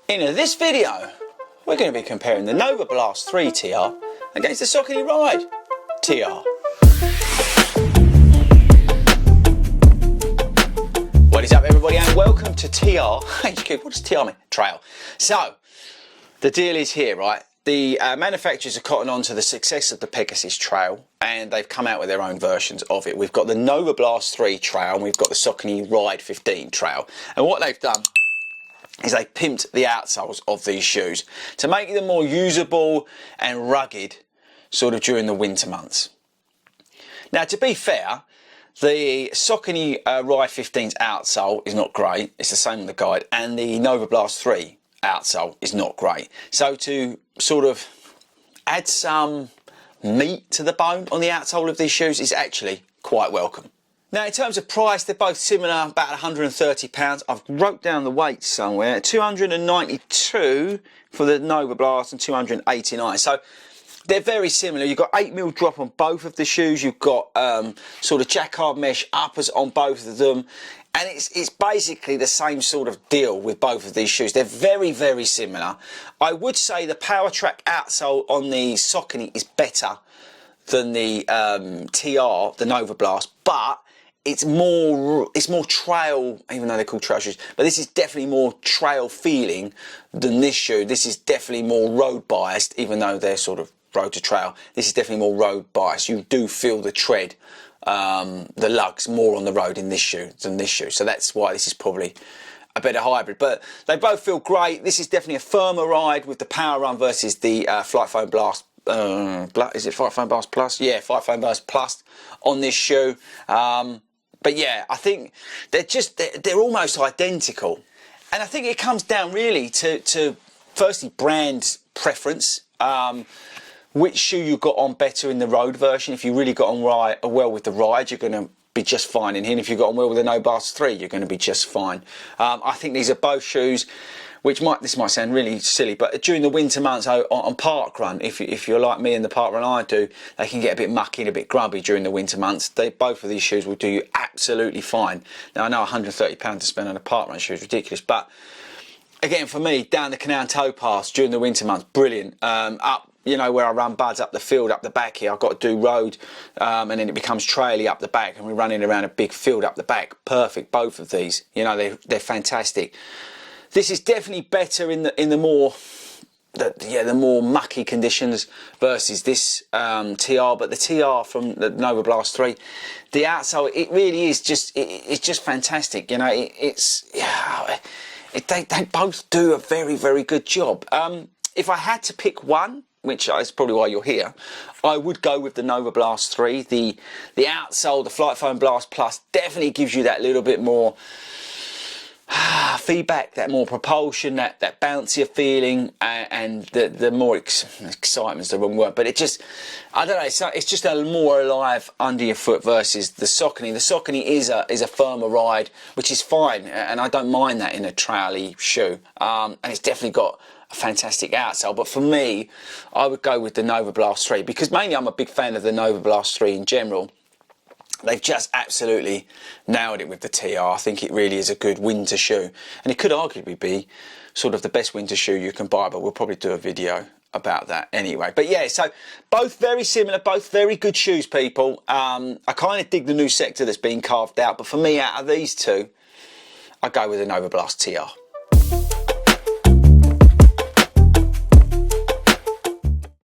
In this video, we're going to be comparing the Novablast 3 TR against the Saucony Ride TR. What is up, everybody, and welcome to TR HQ. What does TR mean? Trail. So, the deal is here, right? The manufacturers are cotton on to the success of the Pegasus Trail, and they've come out with their own versions of it. We've got the Novablast 3 Trail, and we've got the Saucony Ride 15 Trail. And what they've done is they pimped the outsoles of these shoes to make them more usable and rugged sort of during the winter months. Now, to be fair, the Saucony Ride 15's outsole is not great. It's the same on the guide, and the Novablast 3 outsole is not great. So to sort of add some meat to the bone on the outsole of these shoes is actually quite welcome. Now, in terms of price, they're both similar, about £130. I've wrote down the weights somewhere. 292 for the Novablast and 289. So they're very similar. You've got 8mm drop on both of the shoes. You've got sort of jacquard mesh uppers on both of them. And it's basically the same sort of deal with both of these shoes. They're very, very similar. I would say the Power Track outsole on the Saucony is better than the TR, the Novablast, but it's more trail, even though they're called trail shoes, but this is definitely more trail feeling than this shoe. This is definitely more road biased, even though they're sort of road to trail. This is definitely more road biased. You do feel the tread, the lugs more on the road in this shoe than this shoe. So that's why this is probably a better hybrid. But they both feel great. This is definitely a firmer ride with the Power Run versus the Flight Foam Blast. Is it Flight Foam Blast Plus? Yeah, Flight Foam Blast Plus on this shoe. But yeah, I think they're almost identical. And I think it comes down really to firstly brand preference. Which shoe you got on better in the road version. If you really got on well with the Ride, you're going to be just fine in here. And if you got on well with the Novablast 3, you're going to be just fine. I think these are both shoes which this might sound really silly, but during the winter months on park run, if you're like me in the park run I do, they can get a bit mucky and a bit grubby during the winter months. Both of these shoes will do you absolutely fine. Now, I know £130 to spend on a park run shoe is ridiculous, but again, for me, down the canal and towpaths during the winter months, brilliant. Up, you know, where I run buds up the field, up the back here, I've got to do road, and then it becomes traily up the back, and we're running around a big field up the back. Perfect, both of these. You know, they're fantastic. This is definitely better in the more mucky conditions versus this TR, but the TR from the Novablast 3, the outsole, it really is it's just fantastic. You know, they both do a very, very good job. If I had to pick one, which is probably why you're here, I would go with the Novablast 3. The outsole, the Flight Foam Blast Plus, definitely gives you that little bit more feedback, that more propulsion, that bouncier feeling, and the more excitement is the wrong word, but it just, I don't know, it's just a more alive under your foot versus the Saucony. The Saucony is a firmer ride, which is fine, and I don't mind that in a traily shoe, and it's definitely got a fantastic outsole. But for me, I would go with the Novablast 3 because mainly I'm a big fan of the Novablast 3 in general. They've just absolutely nailed it with the TR. I think it really is a good winter shoe, and it could arguably be sort of the best winter shoe you can buy, but we'll probably do a video about that anyway. But yeah, so both very similar, both very good shoes, people. I kind of dig the new sector that's being carved out, but for me, out of these two, I go with the Novablast TR.